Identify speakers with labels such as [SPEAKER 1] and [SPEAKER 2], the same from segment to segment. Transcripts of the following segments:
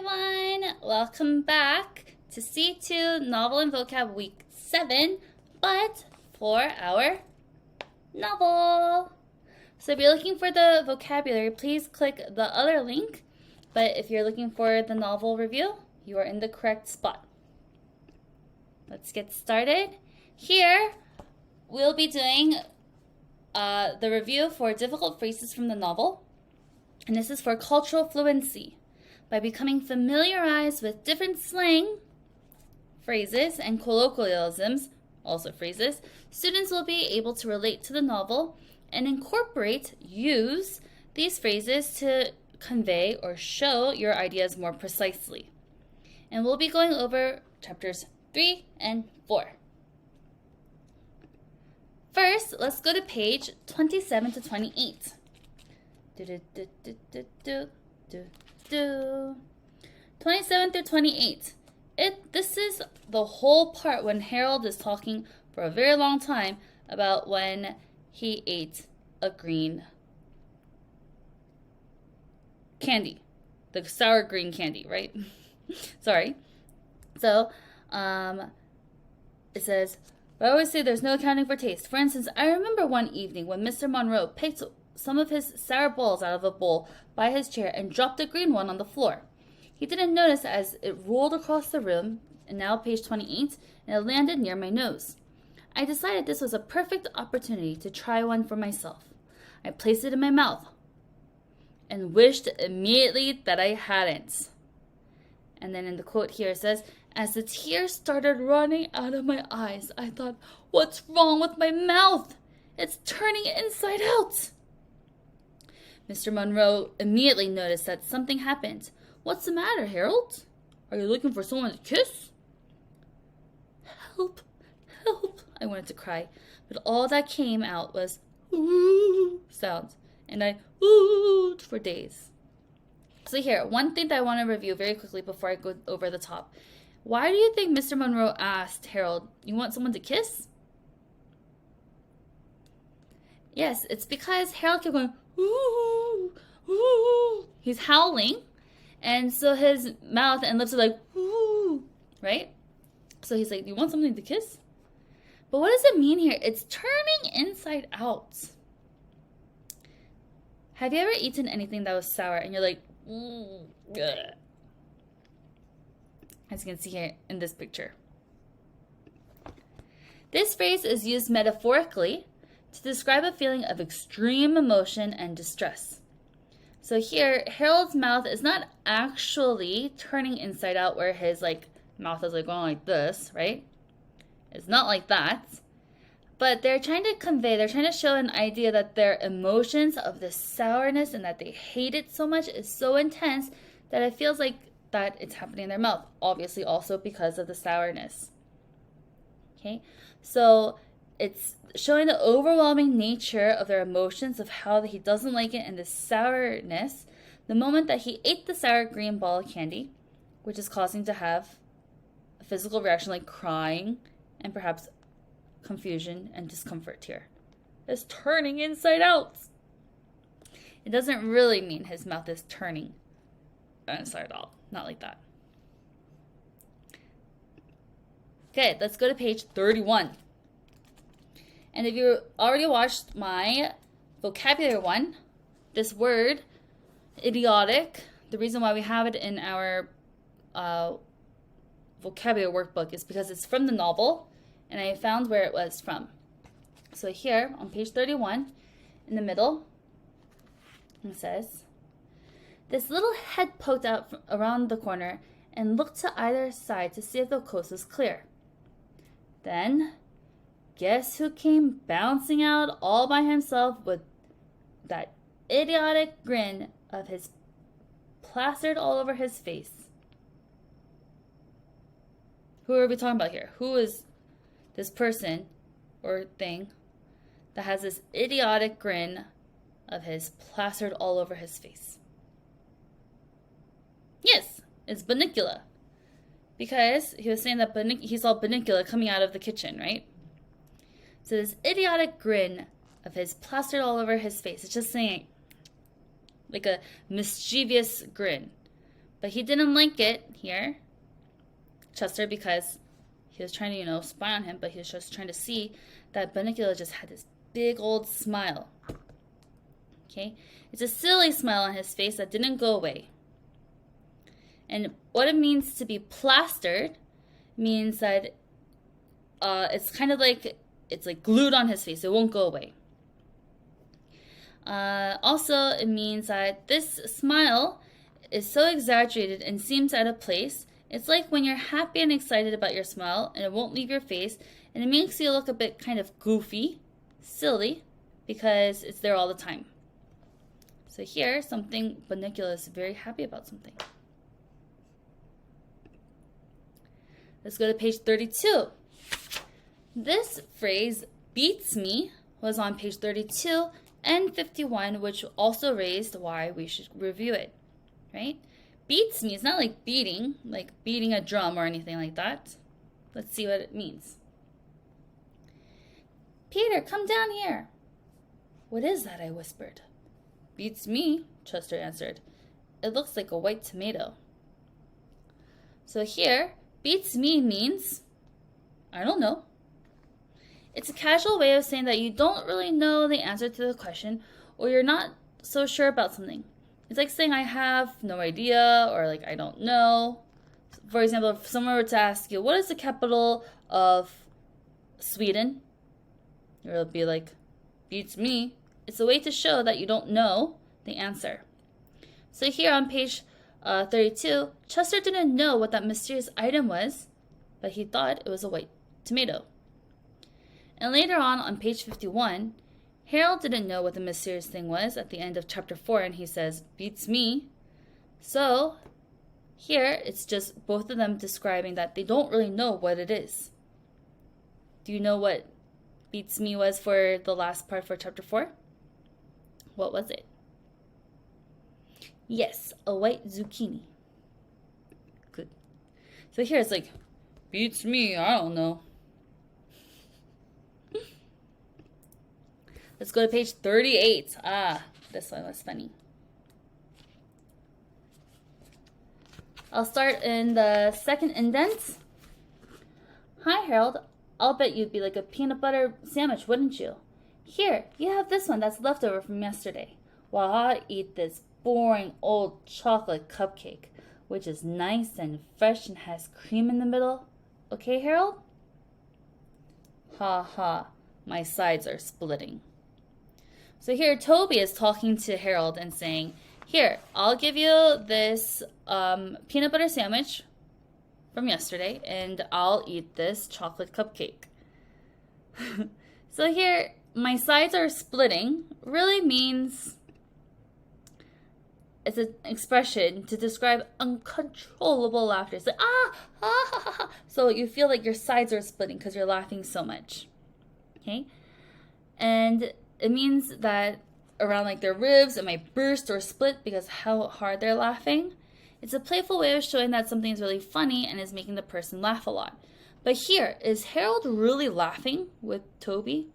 [SPEAKER 1] everyone! Welcome back to C2 Novel and Vocab Week 7, but for our novel. So if you're looking for the vocabulary, please click the other link, but if you're looking for the novel review, you are in the correct spot. Let's get started. Here, we'll be doing the review for difficult phrases from the novel, and this is for cultural fluency. By becoming familiarized with different slang, phrases, and colloquialisms, also phrases, students will be able to relate to the novel and use these phrases to convey or show your ideas more precisely. And we'll be going over chapters 3 and 4. First, let's go to page 27 to 28. 27 through 28. This is the whole part when Harold is talking for a very long time about when he ate a green candy. The sour green candy, right? Sorry. So, it says, I always say there's no accounting for taste. For instance, I remember one evening when Mr. Monroe picked some of his sour balls out of a bowl by his chair and dropped a green one on the floor. He didn't notice as it rolled across the room, and now page 28, and it landed near my nose. I decided this was a perfect opportunity to try one for myself. I placed it in my mouth and wished immediately that I hadn't. And then in the quote here it says, as the tears started running out of my eyes, I thought, what's wrong with my mouth? It's turning inside out. Mr. Monroe immediately noticed that something happened. What's the matter, Harold? Are you looking for someone to kiss? Help, help, I wanted to cry, but all that came out was ooh sounds, and I oohed for days. So here, one thing that I want to review very quickly before I go over the top. Why do you think Mr. Monroe asked Harold, you want someone to kiss? Yes, it's because Harold kept going, ooh, ooh. He's howling, and so his mouth and lips are like, ooh, right? So he's like, you want something to kiss? But what does it mean here? It's turning inside out. Have you ever eaten anything that was sour and you're like, ooh, ugh? As you can see here in this picture. This phrase is used metaphorically to describe a feeling of extreme emotion and distress. So here, Harold's mouth is not actually turning inside out where his mouth is going like this, right? It's not like that. But they're trying to show an idea that their emotions of the sourness and that they hate it so much is so intense that it feels like that it's happening in their mouth. Obviously also because of the sourness. Okay, so it's showing the overwhelming nature of their emotions, of how he doesn't like it, and the sourness the moment that he ate the sour green ball of candy, which is causing to have a physical reaction like crying and perhaps confusion and discomfort here. It's turning inside out. It doesn't really mean his mouth is turning inside out. Not like that. Okay, let's go to page 31. And if you already watched my vocabulary one, this word, idiotic, the reason why we have it in our vocabulary workbook is because it's from the novel, and I found where it was from. So here, on page 31, in the middle, it says, this little head poked out around the corner and looked to either side to see if the coast was clear. Then, guess who came bouncing out all by himself with that idiotic grin of his plastered all over his face? Who are we talking about here? Who is this person or thing that has this idiotic grin of his plastered all over his face? Yes, it's Bunnicula. Because he was saying that he saw Bunnicula coming out of the kitchen, right? So this idiotic grin of his plastered all over his face. It's just saying like a mischievous grin. But he didn't like it here, Chester, because he was trying to, spy on him, but he was just trying to see that Bunnicula just had this big old smile. Okay? It's a silly smile on his face that didn't go away. And what it means to be plastered means that it's kind of like it's like glued on his face. It won't go away. Also, it means that this smile is so exaggerated and seems out of place. It's like when you're happy and excited about your smile and it won't leave your face, and it makes you look a bit kind of goofy, silly, because it's there all the time. So here, Bunnicula is very happy about something. Let's go to page 32. This phrase, beats me, was on page 32 and 51, which also raised why we should review it, right? Beats me is not like beating a drum or anything like that. Let's see what it means. Peter, come down here. What is that? I whispered. Beats me, Chester answered. It looks like a white tomato. So here, beats me means, I don't know. It's a casual way of saying that you don't really know the answer to the question, or you're not so sure about something. It's like saying I have no idea, or like I don't know. For example, if someone were to ask you, what is the capital of Sweden? You'll be like, beats me. It's a way to show that you don't know the answer. So here on page 32, Chester didn't know what that mysterious item was, but he thought it was a white tomato. And later on page 51, Harold didn't know what the mysterious thing was at the end of chapter 4, and he says, beats me. So here, it's just both of them describing that they don't really know what it is. Do you know what beats me was for the last part for chapter 4? What was it? Yes, a white zucchini. Good. So here it's like, beats me, I don't know. Let's go to page 38. This one was funny. I'll start in the second indent. Hi, Harold. I'll bet you'd be like a peanut butter sandwich, wouldn't you? Here, you have this one that's left over from yesterday, while I eat this boring old chocolate cupcake, which is nice and fresh and has cream in the middle. Okay, Harold? Ha ha, my sides are splitting. So here Toby is talking to Harold and saying, here, I'll give you this peanut butter sandwich from yesterday, and I'll eat this chocolate cupcake. So here, my sides are splitting really means it's an expression to describe uncontrollable laughter. It's like, ah, ha, ha, ha. So you feel like your sides are splitting because you're laughing so much. Okay? And it means that around like their ribs, it might burst or split because how hard they're laughing. It's a playful way of showing that something is really funny and is making the person laugh a lot. But here, is Harold really laughing with Toby?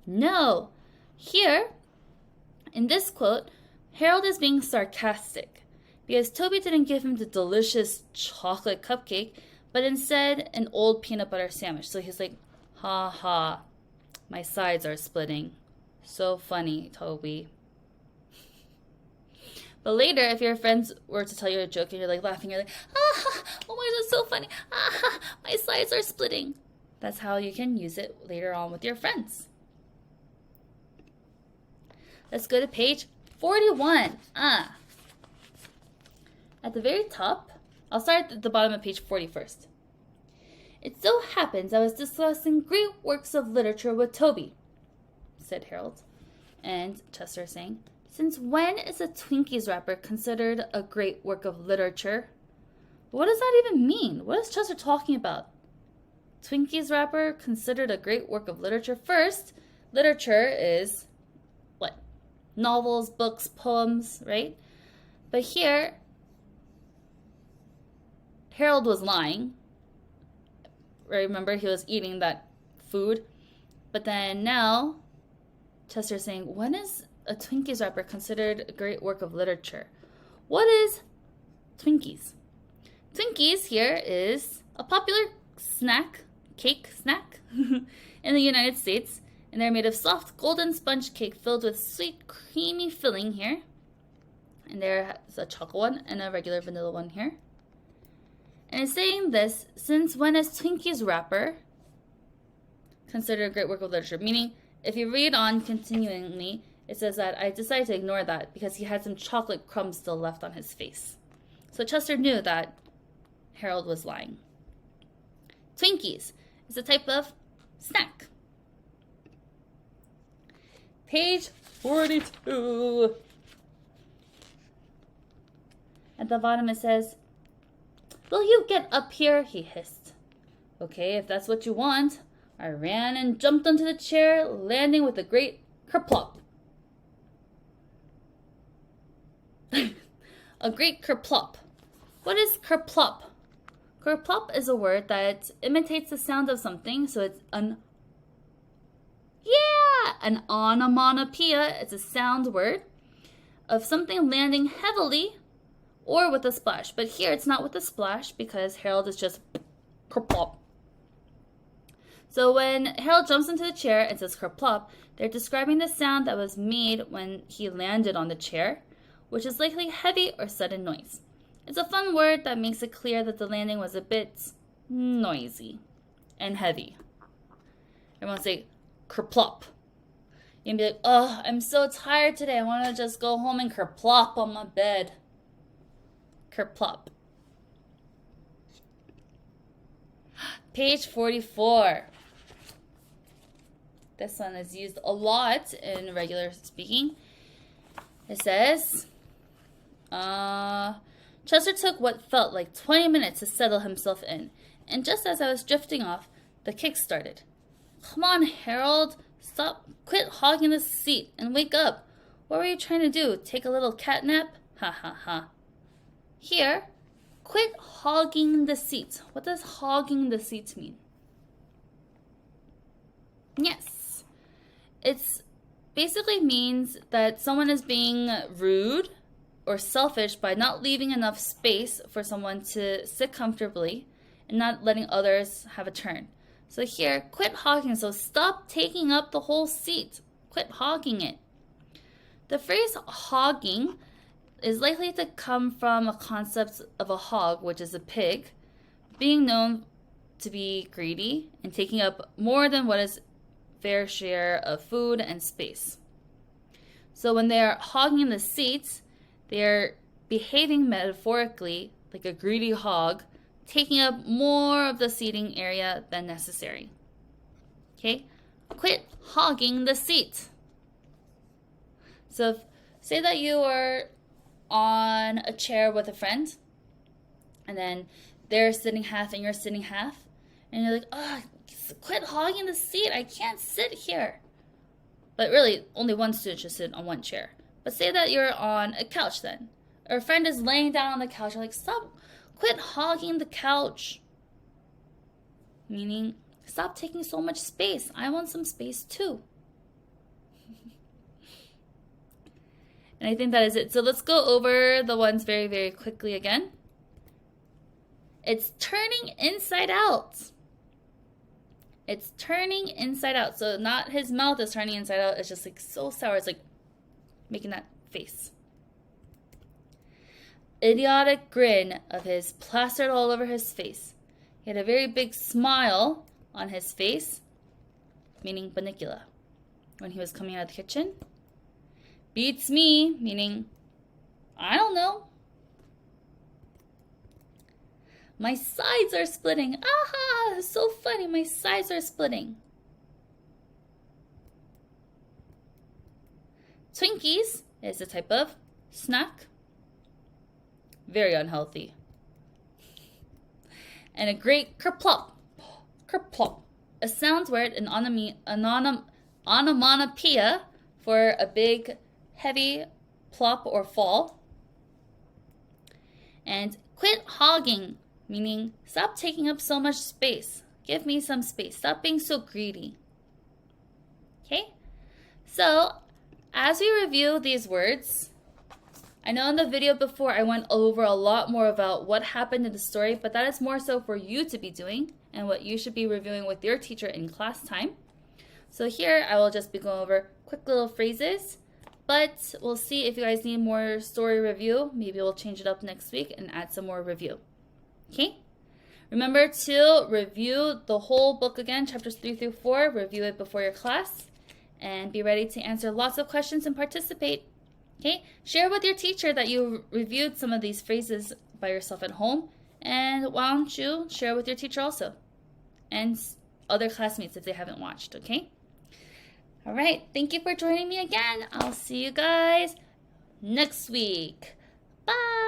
[SPEAKER 1] No. Here, in this quote, Harold is being sarcastic because Toby didn't give him the delicious chocolate cupcake, but instead an old peanut butter sandwich. So he's like, ha ha, my sides are splitting. So funny, Toby. But later, if your friends were to tell you a joke and you're like laughing, you're like, ah, oh my, that's so funny. Ah, my sides are splitting. That's how you can use it later on with your friends. Let's go to page 41. At the very top, I'll start at the bottom of page 40 first. It so happens I was discussing great works of literature with Toby, said Harold. And Chester is saying, since when is a Twinkies wrapper considered a great work of literature? What does that even mean? What is Chester talking about? Twinkies wrapper considered a great work of literature? First, literature is what? Novels, books, poems, right? But here, Harold was lying. Remember, he was eating that food. But then now, Chester's saying, when is a Twinkies wrapper considered a great work of literature? What is Twinkies. Twinkies here is a popular cake snack in the United States, and they're made of soft golden sponge cake filled with sweet creamy filling here. And there's a chocolate one and a regular vanilla one here. And it's saying this, since when is Twinkies wrapper considered a great work of literature? Meaning, if you read on continually, it says that I decided to ignore that because he had some chocolate crumbs still left on his face. So Chester knew that Harold was lying. Twinkies is a type of snack. Page 42. At the bottom it says, "Will you get up here?" he hissed. "Okay, if that's what you want." I ran and jumped onto the chair, landing with a great kerplop. A great kerplop. What is kerplop? Kerplop is a word that imitates the sound of something, so it's an onomatopoeia. It's a sound word of something landing heavily or with a splash. But here it's not with a splash because Harold is just kerplop. So when Harold jumps into the chair and says kerplop, they're describing the sound that was made when he landed on the chair, which is likely heavy or sudden noise. It's a fun word that makes it clear that the landing was a bit noisy and heavy. Everyone say kerplop. You can be like, "Oh, I'm so tired today. I want to just go home and kerplop on my bed." Kerplop. Page 44. This one is used a lot in regular speaking. It says, Chester took what felt like 20 minutes to settle himself in, and just as I was drifting off, the kick started. "Come on, Harold, quit hogging the seat and wake up. What were you trying to do, take a little cat nap? Ha ha ha." Here, quit hogging the seat. What does hogging the seat mean? Yes, it basically means that someone is being rude or selfish by not leaving enough space for someone to sit comfortably and not letting others have a turn. So here, quit hogging. So stop taking up the whole seat. Quit hogging it. The phrase hogging is likely to come from a concept of a hog, which is a pig, being known to be greedy and taking up more than what is fair share of food and space. So when they are hogging the seats, they are behaving metaphorically like a greedy hog, taking up more of the seating area than necessary. Okay? Quit hogging the seat. So say that you are on a chair with a friend, and then they're sitting half and you're sitting half, and you're like, "Oh, quit hogging the seat. I can't sit here." But really, only one student should sit on one chair. But say that you're on a couch then. Or a friend is laying down on the couch. You're like, quit hogging the couch. Meaning, stop taking so much space. I want some space too. And I think that is it. So let's go over the ones very, very quickly again. It's turning inside out. It's turning inside out. So not his mouth is turning inside out. It's just like so sour. It's like making that face. Idiotic grin of his plastered all over his face. He had a very big smile on his face, meaning Bunnicula, when he was coming out of the kitchen. Beats me, meaning, I don't know. My sides are splitting. Aha, so funny, my sides are splitting. Twinkies is a type of snack. Very unhealthy. And a great kerplop. Kerplop. A sound word, an onomatopoeia for a big, heavy plop or fall. And quit hogging, meaning stop taking up so much space. Give me some space. Stop being so greedy. Okay? So, as we review these words, I know in the video before I went over a lot more about what happened in the story, but that is more so for you to be doing and what you should be reviewing with your teacher in class time. So here I will just be going over quick little phrases, but we'll see if you guys need more story review. Maybe we'll change it up next week and add some more review. Okay? Remember to review the whole book again, chapters 3 through 4. Review it before your class and be ready to answer lots of questions and participate. Okay? Share with your teacher that you reviewed some of these phrases by yourself at home, and why don't you share with your teacher also and other classmates if they haven't watched, okay? All right, thank you for joining me again. I'll see you guys next week. Bye!